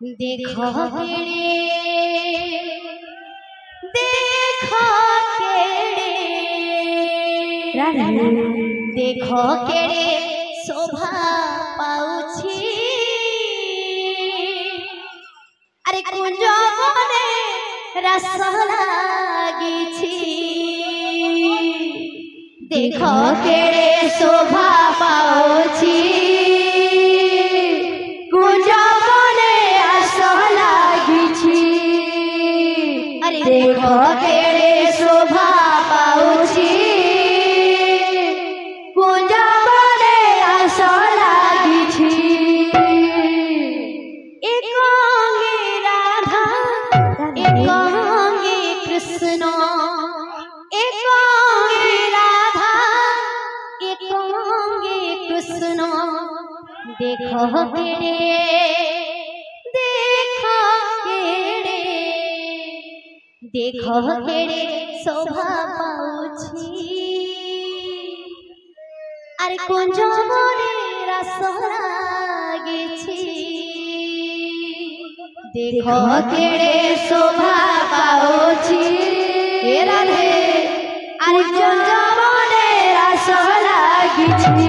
देखो केड़े देखो केड़े देखो केड़े शोभा पाउछि अरे कुंज बने रस लागिछि देखो केड़े शोभा पाउछि कुंज बने रस लागिछि अरे देखो केड़े शोभा पाउछि कुंज बने रस लागिछि एकांगी राधा एकांगी कृष्ण एकांगी राधा एकांगी कृष्ण देखो केड़े देखो केड़े शोभा पाउछि अरे कुंज बने रस लागिछि देखो केड़े शोभा पाउछि हे राधे अरे कुंज बने रस लागिछि